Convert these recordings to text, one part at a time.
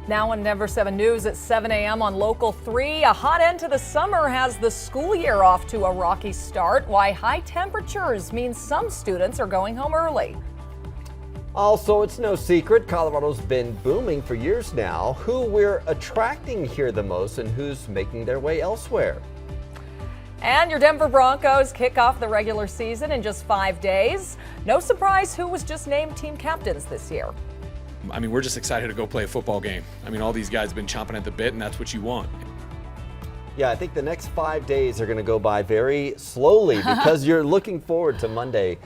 Now on Denver 7 News at 7 a.m. on Local 3, a hot end to the summer has the school year off to a rocky start. Why high temperatures mean some students are going home early. Also, it's no secret, Colorado's been booming for years now. Who we're attracting here the most and who's making their way elsewhere. And your Denver Broncos kick off the regular season in just 5 days. No surprise who was just named team captains this year. I mean, we're just excited to go play a football game. I mean, all these guys have been chomping at the bit, and that's what you want. Yeah, I think the next 5 days are going to go by very slowly because you're looking forward to Monday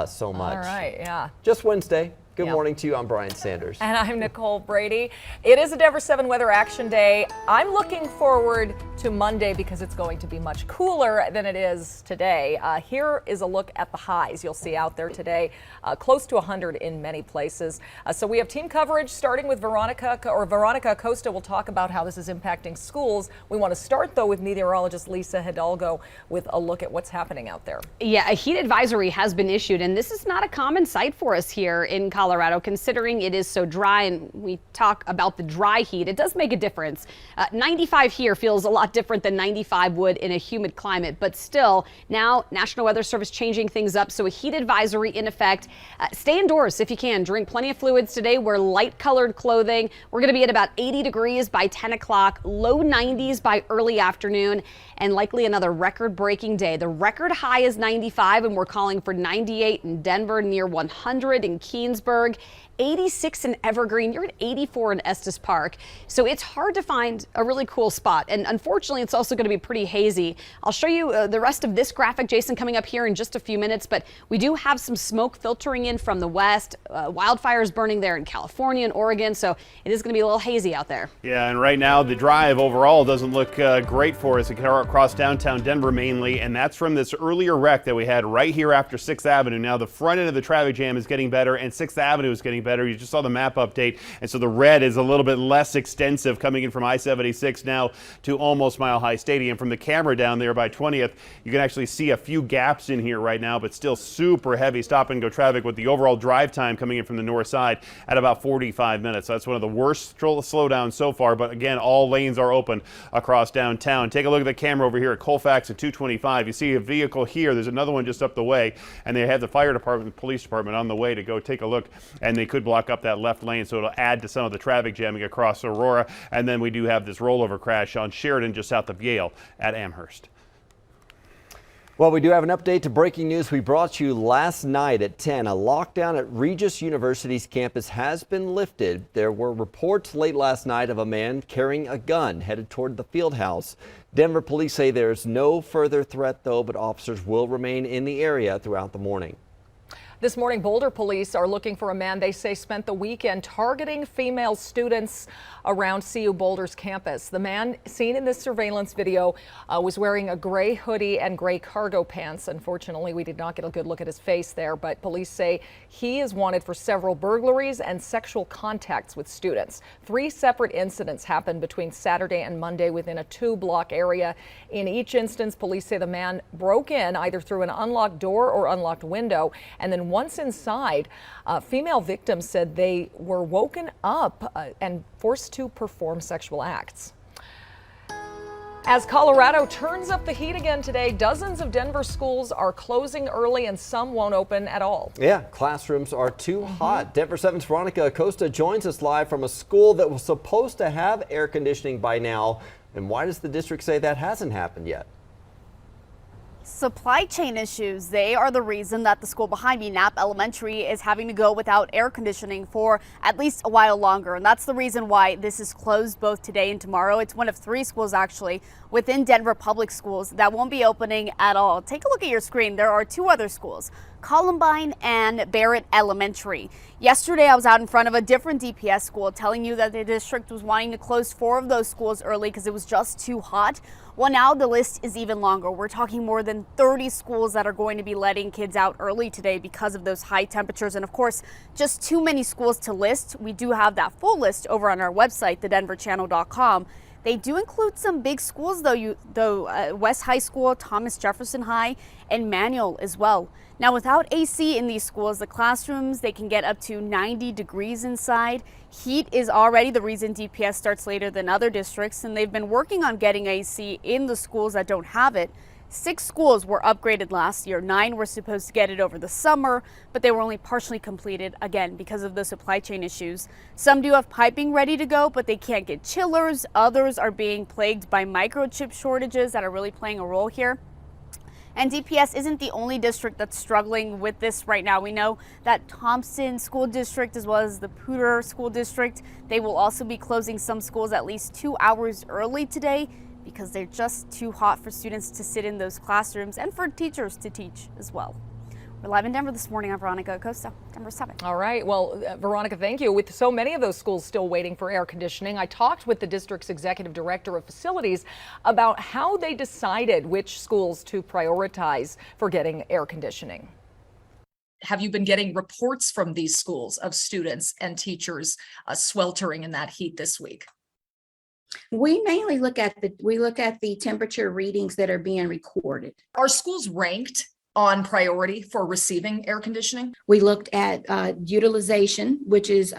so much. All right, yeah. Just Wednesday. Good morning to you. I'm Brian Sanders. And I'm Nicole Brady. It is a Denver 7 Weather Action Day. I'm looking forward to Monday because it's going to be much cooler than it is today. Here is a look at the highs you'll see out there today, close to 100 in many places. So we have team coverage starting with Veronica Acosta will talk about how this is impacting schools. We want to start, though, with meteorologist Lisa Hidalgo with a look at what's happening out there. Yeah, a heat advisory has been issued, and this is not a common sight for us here in Colorado, considering it is so dry, and we talk about the dry heat. It does make a difference. 95 here feels a lot different than 95 would in a humid climate, but still, now National Weather Service changing things up, so a heat advisory in effect. Stay indoors if you can. Drink plenty of fluids today. Wear light-colored clothing. We're going to be at about 80 degrees by 10 o'clock, low 90s by early afternoon, and likely another record-breaking day. The record high is 95, and we're calling for 98 in Denver, near 100 in Keensburg, 86 in Evergreen. You're at 84 in Estes Park. So it's hard to find a really cool spot. And unfortunately, it's also going to be pretty hazy. I'll show you the rest of this graphic, Jason, coming up here in just a few minutes. But we do have some smoke filtering in from the west. Wildfires burning there in California and Oregon. So it is going to be a little hazy out there. Yeah, and right now the drive overall doesn't look great for us across downtown Denver mainly. And that's from this earlier wreck that we had right here after 6th Avenue. Now the front end of the traffic jam is getting better and 6th Avenue is getting better. You just saw the map update, and so the red is a little bit less extensive coming in from I-76 now to almost Mile High Stadium. From the camera down there by 20th, you can actually see a few gaps in here right now, but still super heavy stop and go traffic with the overall drive time coming in from the north side at about 45 minutes. So that's one of the worst slowdowns so far, but again, all lanes are open across downtown. Take a look at the camera over here at Colfax at 225. You see a vehicle here. There's another one just up the way, and they have the fire department, the police department on the way to go take a look, and they could block up that left lane, so it'll add to some of the traffic jamming across Aurora. And then we do have this rollover crash on Sheridan just south of Yale at Amherst. Well, we do have an update to breaking news we brought you last night at 10. A lockdown at Regis University's campus has been lifted. There were reports late last night of a man carrying a gun headed toward the field house. Denver police say there's no further threat, though, but officers will remain in the area throughout the morning. This morning, Boulder police are looking for a man they say spent the weekend targeting female students around CU Boulder's campus. The man seen in this surveillance video was wearing a gray hoodie and gray cargo pants. Unfortunately, we did not get a good look at his face there, but police say he is wanted for several burglaries and sexual contacts with students. 3 separate incidents happened between Saturday and Monday within a 2-block area. In each instance, police say the man broke in either through an unlocked door or unlocked window, and then once inside, female victims said they were woken up and forced to perform sexual acts. As Colorado turns up the heat again today, dozens of Denver schools are closing early and some won't open at all. Yeah, classrooms are too hot. Denver 7's Veronica Acosta joins us live from a school that was supposed to have air conditioning by now. And why does the district say that hasn't happened yet? Supply chain issues, they are the reason that the school behind me, Knapp Elementary, is having to go without air conditioning for at least a while longer. And that's the reason why this is closed both today and tomorrow. It's one of 3 schools actually within Denver Public Schools that won't be opening at all. Take a look at your screen. There are 2 other schools, Columbine and Barrett Elementary. Yesterday, I was out in front of a different DPS school telling you that the district was wanting to close 4 of those schools early because it was just too hot. Well, now the list is even longer. We're talking more than 30 schools that are going to be letting kids out early today because of those high temperatures. And of course, just too many schools to list. We do have that full list over on our website, thedenverchannel.com. They do include some big schools, though, West High School, Thomas Jefferson High, and Manual as well. Now, without AC in these schools, the classrooms, they can get up to 90 degrees inside. Heat is already the reason DPS starts later than other districts, and they've been working on getting AC in the schools that don't have it. 6 schools were upgraded last year. 9 were supposed to get it over the summer, but they were only partially completed, again, because of the supply chain issues. Some do have piping ready to go, but they can't get chillers. Others are being plagued by microchip shortages that are really playing a role here. And DPS isn't the only district that's struggling with this right now. We know that Thompson School District, as well as the Poudre School District, they will also be closing some schools at least 2 hours early today because they're just too hot for students to sit in those classrooms and for teachers to teach as well. We're live in Denver this morning. I'm Veronica Acosta, Denver 7. All right. Well, Veronica, thank you. With so many of those schools still waiting for air conditioning, I talked with the district's executive director of facilities about how they decided which schools to prioritize for getting air conditioning. Have you been getting reports from these schools of students and teachers sweltering in that heat this week? We mainly look at the temperature readings that are being recorded. Are schools ranked on priority for receiving air conditioning? We looked at utilization, which is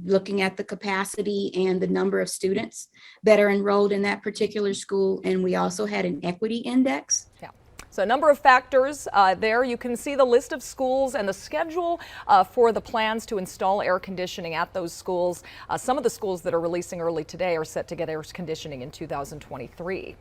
looking at the capacity and the number of students that are enrolled in that particular school. And we also had an equity index. Yeah. So a number of factors there. You can see the list of schools and the schedule for the plans to install air conditioning at those schools. Some of the schools that are releasing early today are set to get air conditioning in 2023.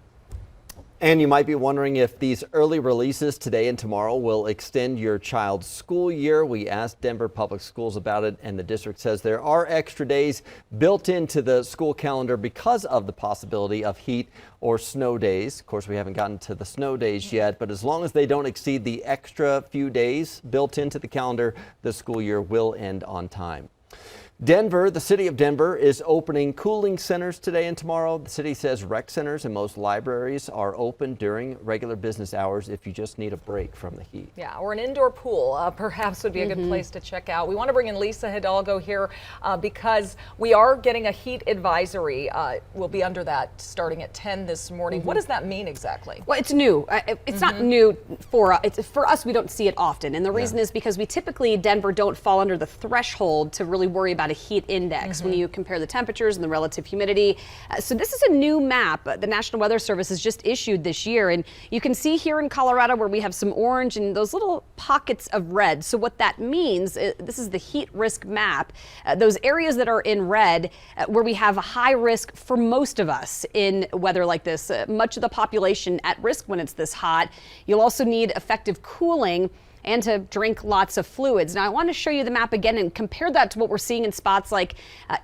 And you might be wondering if these early releases today and tomorrow will extend your child's school year. We asked Denver Public Schools about it, and the district says there are extra days built into the school calendar because of the possibility of heat or snow days. Of course, we haven't gotten to the snow days yet, but as long as they don't exceed the extra few days built into the calendar, the school year will end on time. Denver, the city of Denver, is opening cooling centers today and tomorrow. The city says rec centers and most libraries are open during regular business hours if you just need a break from the heat. Yeah, or an indoor pool perhaps would be a good place to check out. We want to bring in Lisa Hidalgo here because we are getting a heat advisory. We'll be under that starting at 10 this morning. What does that mean exactly? Well, it's new. It's not new for us. We don't see it often. And the reason is because we typically, Denver, don't fall under the threshold to really worry about a heat index when you compare the temperatures and the relative humidity. So this is a new map the National Weather Service has just issued this year. And you can see here in Colorado where we have some orange and those little pockets of red. So what that means, this is the heat risk map. Those areas that are in red where we have a high risk for most of us in weather like this, much of the population at risk when it's this hot. You'll also need effective cooling and to drink lots of fluids. Now, I want to show you the map again and compare that to what we're seeing in spots like,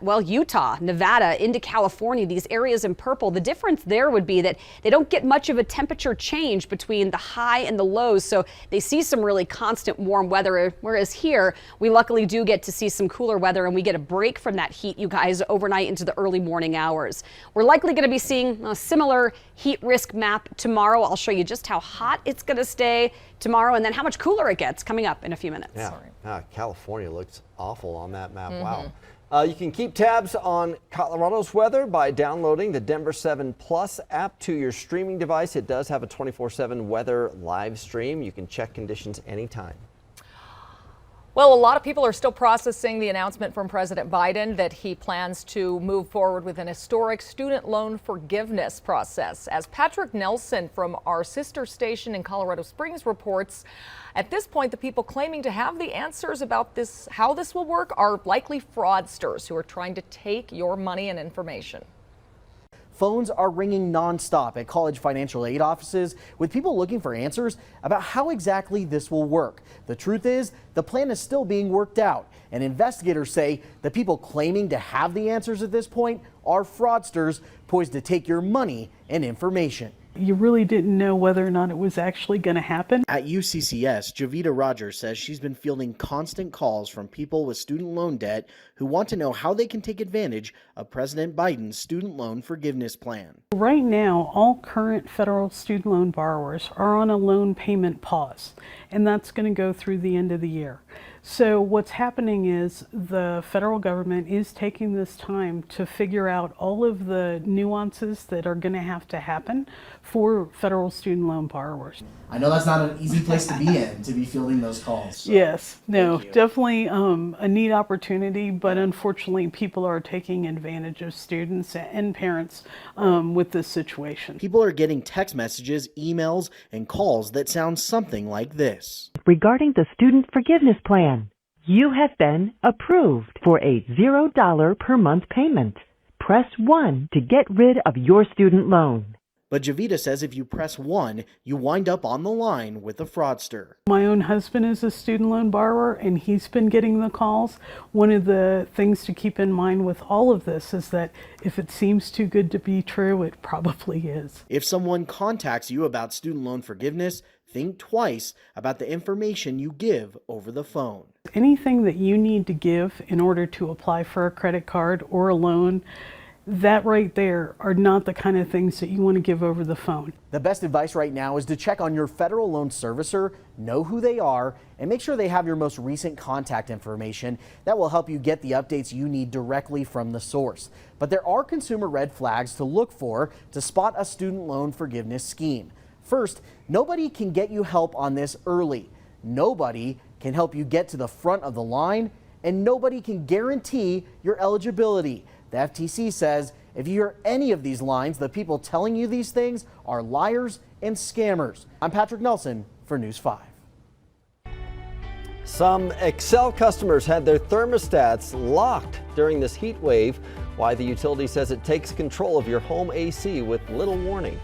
Utah, Nevada, into California, these areas in purple. The difference there would be that they don't get much of a temperature change between the high and the lows, so they see some really constant warm weather, whereas here, we luckily do get to see some cooler weather and we get a break from that heat, you guys, overnight into the early morning hours. We're likely going to be seeing a similar heat risk map tomorrow. I'll show you just how hot it's going to stay tomorrow and then how much cooler it gets coming up in a few minutes. Yeah, California looks awful on that map. Wow. You can keep tabs on Colorado's weather by downloading the Denver 7 Plus app to your streaming device. It does have a 24/7 weather live stream. You can check conditions anytime. Well, a lot of people are still processing the announcement from President Biden that he plans to move forward with an historic student loan forgiveness process. As Patrick Nelson from our sister station in Colorado Springs reports, at this point, the people claiming to have the answers about this, how this will work, are likely fraudsters who are trying to take your money and information. Phones are ringing nonstop at college financial aid offices with people looking for answers about how exactly this will work. The truth is, the plan is still being worked out, and investigators say the people claiming to have the answers at this point are fraudsters poised to take your money and information. You really didn't know whether or not it was actually going to happen. At UCCS, Javita Rogers says she's been fielding constant calls from people with student loan debt who want to know how they can take advantage of President Biden's student loan forgiveness plan. Right now, all current federal student loan borrowers are on a loan payment pause, and that's going to go through the end of the year. So what's happening is the federal government is taking this time to figure out all of the nuances that are going to have to happen for federal student loan borrowers. I know that's not an easy place to be in, to be fielding those calls. So Yes, no, thank you. definitely a neat opportunity, but unfortunately people are taking advantage of students and parents with this situation. People are getting text messages, emails, and calls that sound something like this. Regarding the student forgiveness plan, you have been approved for a $0 per month payment. Press 1 to get rid of your student loan. But Javita says if you press 1, you wind up on the line with a fraudster. My own husband is a student loan borrower and he's been getting the calls. One of the things to keep in mind with all of this is that if it seems too good to be true, it probably is. If someone contacts you about student loan forgiveness, think twice about the information you give over the phone. Anything that you need to give in order to apply for a credit card or a loan, that right there are not the kind of things that you want to give over the phone. The best advice right now is to check on your federal loan servicer, know who they are, and make sure they have your most recent contact information. That will help you get the updates you need directly from the source. But there are consumer red flags to look for to spot a student loan forgiveness scheme. First, nobody can get you help on this early. Nobody can help you get to the front of the line, and nobody can guarantee your eligibility. The FTC says if you hear any of these lines, the people telling you these things are liars and scammers. I'm Patrick Nelson for News 5. Some Excel customers had their thermostats locked during this heat wave. Why the utility says it takes control of your home AC with little warning.